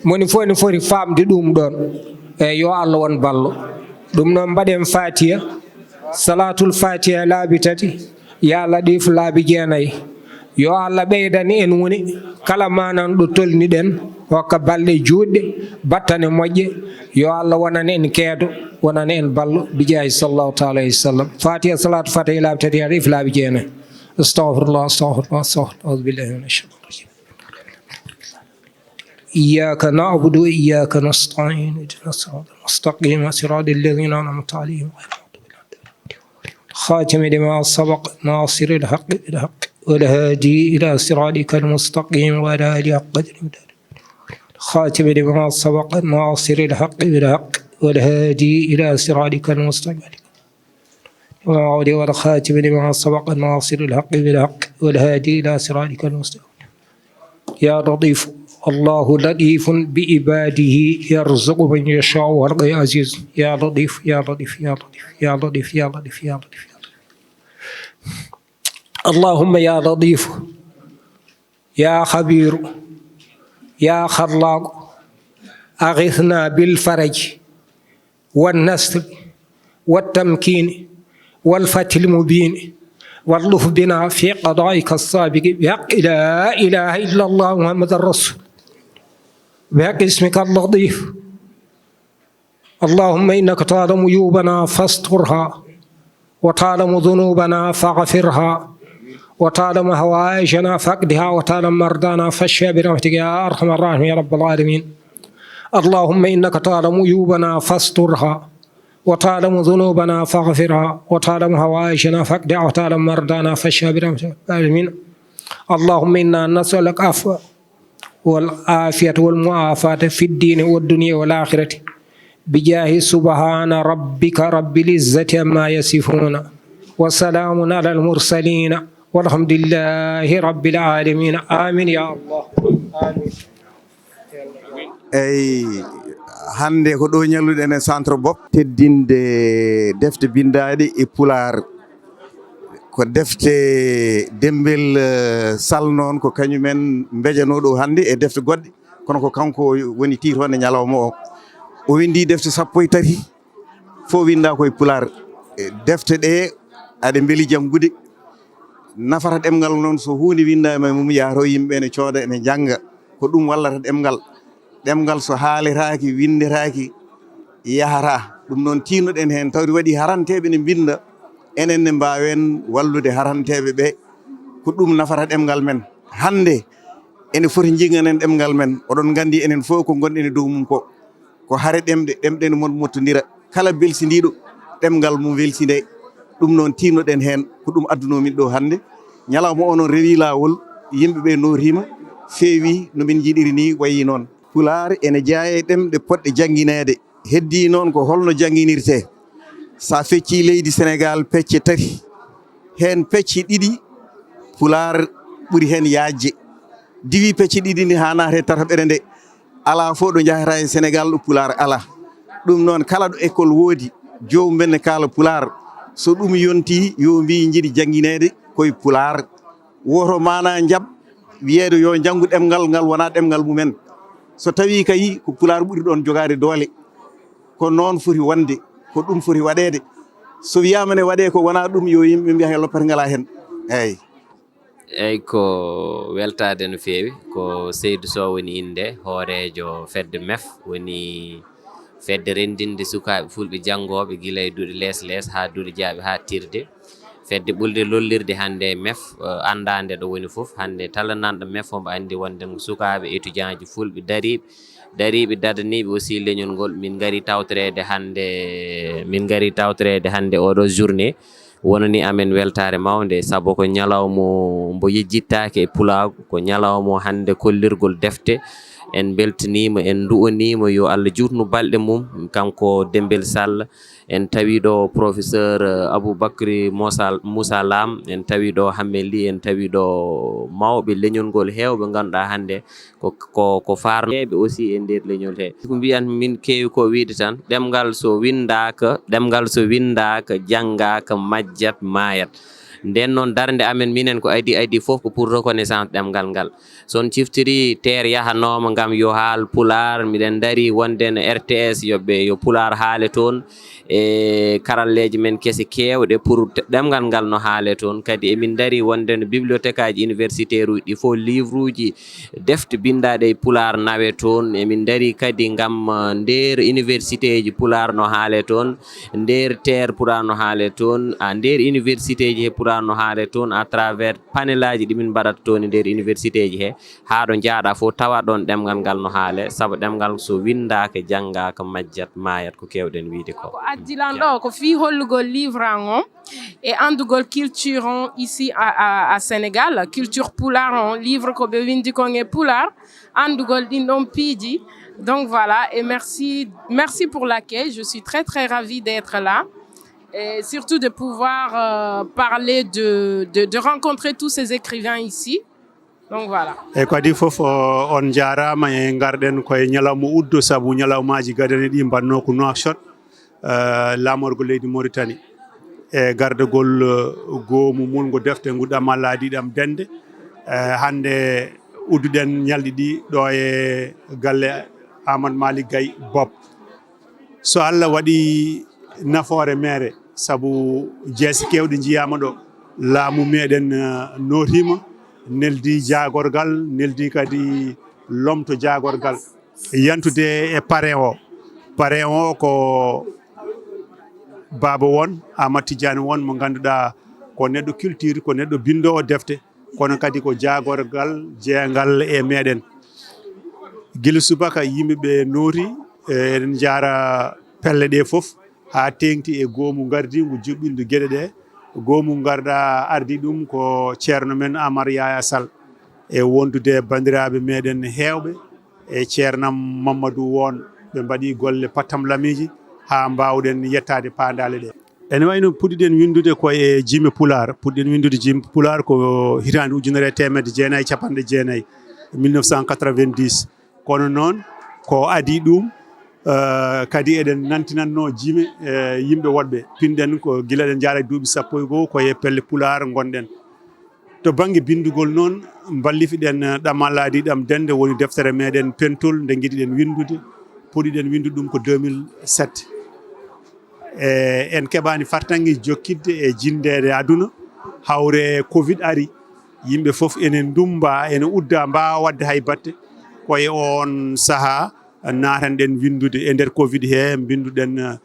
moni fof ene foti famde ɗum ɗon eyyi yo Allah won ballo ɗum noon mbaɗen fatiha salatul fatiha laabi tati ya laɗif laabi jeenayyi yo Allah ɓeydani en woni kala manan ɗo tolniɗen hokka balɗe juɗɗe battane moƴƴe yo Allah wonani en keedo wonani en ballo bijahi sallallahu taala alayhi wa sallam fatiha salatu fatiha laabi tati yaɗa if laabi jeenayyi astahfirullah astahfirullah astahfirullah audu billahi min ashaitan rajim إياك نعبد وإياك نستعين اهدنا الصراط المستقيم صراط الذين أنعمت عليهم غير المغضوب عليهم خاتم لما سبق ناصر الحق بالحق والهادي إلى صراطك المستقيم وعلى آله حق قدره خاتم لما سبق ناصر الحق بالحق والهادي إلى صراطك المستقيم والخاتم لما سبق ناصر الحق بالحق والهادي إلى صراطك المستقيم يا لطيف الله لطيف بعباده يرزق من يشاء وهو عزيز يا لطيف يا لطيف يا لطيف يا لطيف يا لطيف يا لطيف اللهم يا لطيف يا خبير يا خلاق أغثنا بالفرج والنصر والتمكين والفتح المبين واللطف بنا في قضائك السابق بحق لا إله إلا الله محمد الرسول بحق اسمك اللطيف اللهم إنك تعلم عيوبنا فاسترها وتعلم ذنوبنا فاغفرها وتعلم هوائجنا فاقضها وتعلم مرضانا فاشف برحمتك يا أرحم الراحمين يا رب العالمين اللهم إنك تعلم عيوبنا فاسترها وتعلم ذنوبنا فاغفرها وتعلم هوائجنا فاقضها وتعلم مرضانا فاشف برحمتك يا رب العالمين اللهم إنا نسألك عفو والعافية والمعافاة في الدين والدنيا والآخرة بجاه سبحان ربك رب العزة عما يصفون وسلام على المرسلين والحمد لله رب العالمين آمين يا الله آمين أي hande ko ɗo ñalluɗen e centre BOP teddinde defte bindaɗe e pular ko defte Dembel Sall noon ko kañumen mbejanoɗo hande e defte goɗɗe kono ko kanko woni tiitonde ñalawma o windi defte 13 fof winda koye pular defte ɗe aɗe beeli janggude nafata ɗemgal noon so hunde windama mum yaato yimɓe ne cooda ene janga ko ɗum wallata ɗemgal so haaliraki windiraki yahata ɗum noon tinnoɗen hen tawde waɗi haranteɓe ne binda enen ne mbawen wallude haranteɓe ɓe ko ɗum nafata ɗemgal men hande ene foti jinganen ɗemgal men oɗon gandi enen fof ko gonɗen e dow mum ko haare ɗemɗe ne mon mottodira kala belsidiɗo ɗemgal mum welside ɗum noon tinnoɗen hen ko ɗum addunomin ɗo hande ñalawma o noon rewi lawol yimɓeɓe notima feewi no min jiiɗiri ni wayi noon Pulaar ene jeeya ɗemɗe poɗɗe jangguinede heddi noon ko holno jangguinirte sa fecci leydi Sénégal pecce 3 hen pecce 2 Pulaar ɓuuri hen yajje diwi pecce 2 ni ha naate tataɓere nde ala fof ɗo jahata e Sénégal ɗo Pulaar ala ɗum noon kala ɗo école woodi jomum ne kala Pulaar so ɗum yonti yo mbi jiiɗi jangguinede koye Pulaar woto mana jaab wiyeede yo janggu ɗemgal ngal wona ɗemgal mumen so tawi kayi ko Pulaar ɓuuri ɗon jogade doole ko noon foti wonde ko ɗum foti waɗede so wiyama ne waɗe ko wona ɗum yo yimɓe mbiya loppere ngala hen eyyi ko weltade no feewi ko Seydou Sow woni inde hoorejo fedde MEF woni fedde rendinde sukaɓe fulɓe janggoɓe guila e duuɗi lees ha duuɗi jaaɓe ha tirde fedde ɓulde lollirde hande MEF andade ɗo woni foof hande talananɗo MEF omo andi wonde sukaɓe étudiant ji fulɓe dariɓe dadaniɓe aussi leñol ngol min gari tawtorede hande oɗo journée wonani amen weltare mawde saabu ko ñalawmo mbo yejjittake e pulago ko ñalawmo hande kollirgol defte en beltanima en du'onima yo Allah jutnu balɗe mum kanko Dembel Sall en tawi ɗo professeur Aboubacry Moussa Lam en tawi ɗo Hameli en tawi ɗo mawɓe leñol ngol hewɓe ganduɗa hande ko farneɓe aussi e nder leñol he ko mbiyan min kewi ko wiide tan ɗemgal so windaka janggaka majjat mayat nden noon darde amen minen ko adi fof ko pour reconnaissance ɗemgal ngal son ciftiri terre yahanoma gam yo haal Pulaar miɗen dari wonde no RTS yo Pulaar haale toon e karalleji men kese kewɗe pour ɗemgal ngal no haale toon kadi emin dari wonde no bibliothèque aji universitaire uji ɗi fof livre uji defte bindaɗe e Pulaar nawe toon emin dari kadi gam nder université ji Pulaar no haale toon nder terre Pulaar no haale toon nder université ji he Pulaar ɓuranno haade toon à travers panelaji ɗimin mbaɗata toon e nder université ji he haa ɗo jaaɗa fof tawa ɗon ɗemgal ngal no haale sabu ɗemgal so windaka janngaka majjat mayat ko kewɗen wiide ko addilan ɗo ko fi hollugol livre an on e andugol culture on ici à Sénégal culture pulaar on livre ko ɓe windi kon e pulaar andugol ɗin ɗon piiji. Donc voilà, et merci pour l'accueil. Je suis très très ravie d'être là et surtout de pouvoir parler de rencontrer tous ces écrivains ici. Donc voilà. E kadi fof on jarama e garden koye ñalawma uddo sabu ñalawmaji gadane ɗi mbanno ko Nouakchott lamorgo leydi Mauritanie e gardegol goomu mulgo defte nguɗam alladiɗam dende hande udduɗen ñalɗi ɗi ɗo e galle Amadou Malick Gaye Bob so Allah waɗi nafoore mere sabu jeese kewɗe jiyama ɗo laamu meɗen notima neldi jagorgal neldi kadi lomto jagorgal yantude e parrain o ko baba won Amadou Tidiane won mo ganduɗa ko neɗɗo culture ko neɗɗo bindowo defte kono kadi ko jagorgal jeengal e meɗen gila subaka yimɓeɓe nooti eɗen jara pelle ɗe fof ha tengti e goomu gardigu juɓɓindu gueɗe ɗe goomu garda ardi ɗum ko ceerno men Amar Yaya Sall e wondude bandiraɓe meɗen hewɓe e ceernam Mamadou won ɓe mbaɗi golle pattam lamiji ha mbawɗen yettade pandale ɗe ene wayno puɗɗiɗen windude koye jime pular puɗɗiɗen windude jime pular ko hitande 1990 1990 kono noon ko adi ɗum kadi eɗen nantinanno jime yimɓe woɗɓe pinɗen ko gila ɗen jaara duuɓi 11 koye pelle pular gonɗen to banggue bindugol noon ballifiɗen ɗamalladi ɗam dende woni deftere meɗen pentol nde giɗiɗen windude poɗiɗen windude ɗum ko 2007 en keɓani fartangi jokkidde e jindede aduna hawre covid ari yimɓe fof enen dumba ene udda mbawa wadde hay batte koye on saaha natanɗen windude e nder covid he binduɗen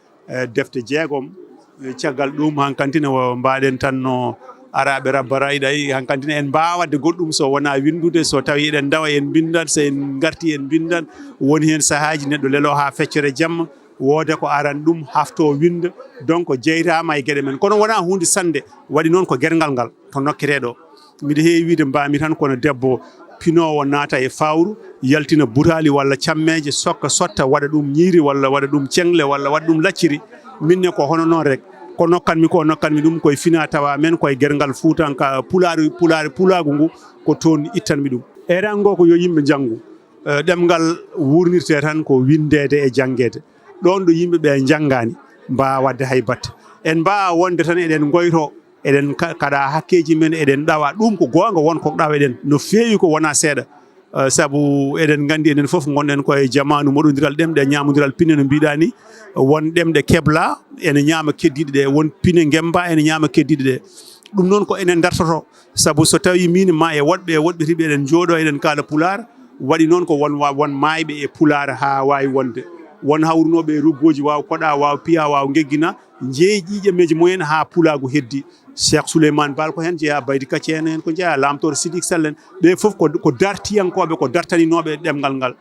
defte jeegom caggal ɗum hankkantine mbaɗen tan no araɓe rabbara iɗay hankkantine en mbawa wadde goɗɗum so wona windude so tawi eɗen dawa en bindat so en garti en bindat woni hen saahaji neɗɗo lelo ha feccere jamma woode ko aran ɗum hafto winda donc jeytama e gueɗe men kono wona hunde sande waɗi noon ko guergal ngal to nokketeɗo mbiɗa heewi wiide mbami tan kono debbo pinowo naata e fawru yaltina butali walla cammeje sokka sotta waɗa ɗum ñiiri walla waɗa ɗum cengle walla waɗa ɗum lacciri minne ko hono noon rek ko nokkanmi ɗum koye fina tawa men koye guergal fuutanka pulagu ngu ko toon ittanmi ɗum eran ngo ko yo yimɓe janggu ɗemgal wurnirte tan ko windede e janguede ɗon ɗo yimɓeɓe janggani mbawa wadde hay batte en mbawa wonde tan eɗen goyto eɗen kaɗa hakkeji men eɗen ɗawa ɗum ko gonga won ko ɗaweɗen no feewi ko wona seeɗa saabu eɗen gandi enen foof gonɗen koye jamanu moɗodiral ɗemɗe ñamodiral pine no mbiɗa ni won ɗemɗe kebla ene ñama keddiɗe ɗe won pine gemba ene ñama keddiɗe ɗe ɗum noon ko enen dartoto saabu so tawi min ma e woɗɓetiɓe eɗen jooɗo eɗen kaala pular waɗi noon ko won mayɓe e pular ha wawi wonde won hawrunoɓe ruggoji wawa koɗa wawa piya wawa geggina jeeyi ƴiƴameji mumen ha pulagu heddi Cheikh Souleymane Bal ko hen jeeya Baydi Kacce en hen ko jeeya Lamtoro Sidik Sall en ɓe foof ko dartiyankoɓe ko dartaninoɓe ɗemgal ngal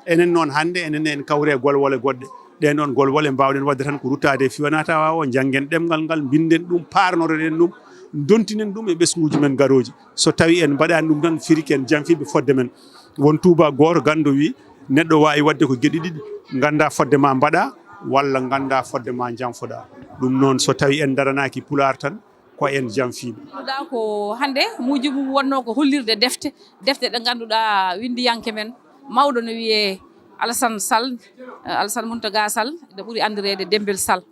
enen noon hande enen en kawre golwole goɗɗe ɗen ɗon golwole mbawɗen wadde tan ko ruttade fiwanata wawa janggen ɗemgal ngal binden ɗum parnotoɗen ɗum dontinen ɗum e ɓesguji men garoji so tawi en mbaɗani ɗum tan firiki en janfiɓe fodde men won tuba goto gandu wi neɗɗo wawi wadde ko gueɗe ɗiɗi ganda fodde ma mbaɗa walla ganda fodde ma janfoɗa ɗum noon so tawi en daranaki pular tan ko en janfiɓe ɗa ko hande mujibu wonno ko hollirde defte ɗe ganduɗa windiyanke men mawɗo no wiye Alassane Sall Alassane Mountaga Sall nde ɓuuri andirede Dembel Sall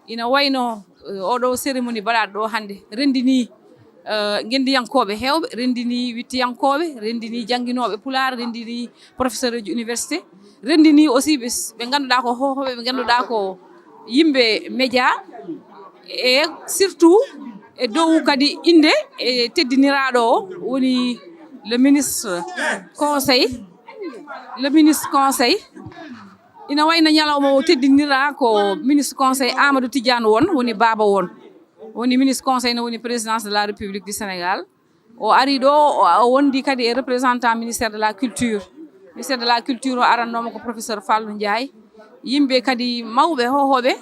ina wayno oɗo cérémonie mbaɗaɗo ɗo hande rendini gendiyankoɓe hewɓe rendini wittiyankoɓe rendini jangguinoɓe pular rendini professeur uji université rendini aussi ɓe ganduɗa ko hohoɓe ɓe ganduɗa ko yimɓe média e surtout e dow kadi inde e teddiniraɗo o woni le ministre conseil ina wayno ñalawma o teddinira ko ministre conseil Amadou Tidiane woni baba won woni ministre conseil no woni présidence de la république du sénégal o ari ɗo o wondi kadi e représentant ministère de la culture o arannoma ko professeur Fallou Ndiaye yimɓe kadi mawɓe hohoɓe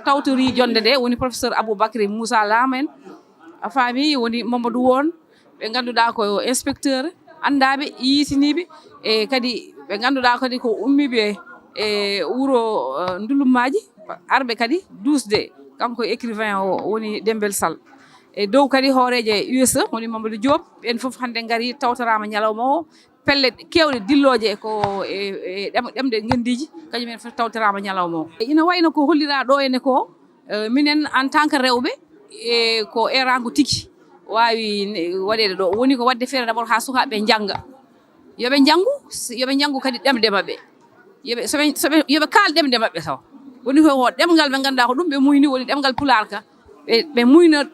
tawtori jonde nde woni professeur Aboubacry Moussa Lam en a faami woni Mamadou Won ɓe ganduɗa ko inspecteur andaɓe yitiniɓe e kadi ɓe ganduɗa kadi ko ummiɓe e wuro ndulummaji arɓe kadi dusde kanko écrivain o woni Dembel Sall e dow kadi hooreje USA woni Mamadou Diop ɓen foof hannde ngari tawtorama ñalawma o pelle kewɗe dilloje ko ɗemɗe gendiji kañumen fof tawtorama ñalawma o ina wayno ko hollira ɗo ene ko minen en tant que rewɓe e ko erango tigi wawi waɗede ɗo woni ko wadde feere d' abord ha sukaɓe jangga yoɓe janggu kadi ɗemde mabɓe yoɓe kaal ɗemde mabɓe taw woni ko ɗemgal ɓe ganduɗa ko ɗum ɓe muyni woni ɗemgal pular ka ɓe muyna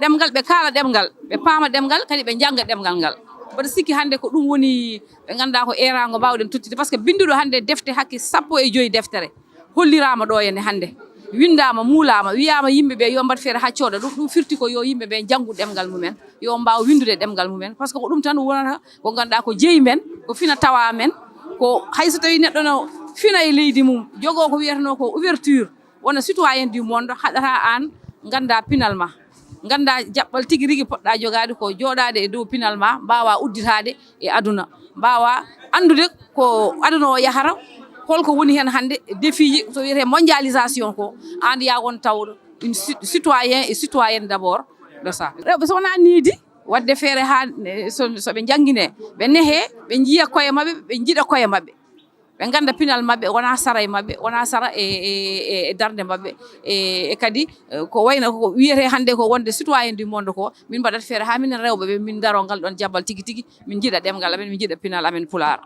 ɗemgal ɓe kaala ɗemgal ɓe paama ɗemgal kadi ɓe jangga ɗemgal ngal mbaɗa sikki hannde ko ɗum woni ɓe ganduɗa ko erago mbawɗen tottide par ce que binduɗo hannde defte hakke 15 deftere hollirama ɗo henne hannde windama muulama wiyama yimɓeɓe yo mbat feere ha cooda ɗum firti ko yo yimɓeɓe janggu ɗemgal mumen yo mbawa windude ɗemgal mumen par ce que ko ɗum tan wonata ko ganduɗa ko jeeyi men ko fina tawa men ko hayso tawi neɗɗo no fina e leydi mum jogo ko wiyatano ko ouverture wona citoyen du monde haɗata an ganda pinal ma ganda jaɓɓal tigui rigui poɗɗa jogade ko joɗade e dow pinal ma mbawa udditade e aduna mbawa andude ko aduna o yahata holko woni hen hannde défi ji so wiyete mondialisation ko an ya won tawɗo une citoyen et citoyenne d' abord de ça rewɓe so wona niidi wadde feere ha soɓe jangguine ɓe nehe ɓe jiiya koye mabɓe ɓe jiiɗa koye mabɓe ɓe ganda pinal mabɓe wona sara e mabɓe wona sara e darde mabɓe e kadi ko wayno ko wiyete hannde ko wonde citoyen du monde ko min mbaɗat feere ha minen rewɓe ɓe min daro ngal ɗon jabbal tigui tigui min jiiɗa ɗemgal amen min jiiɗa pinal amen pular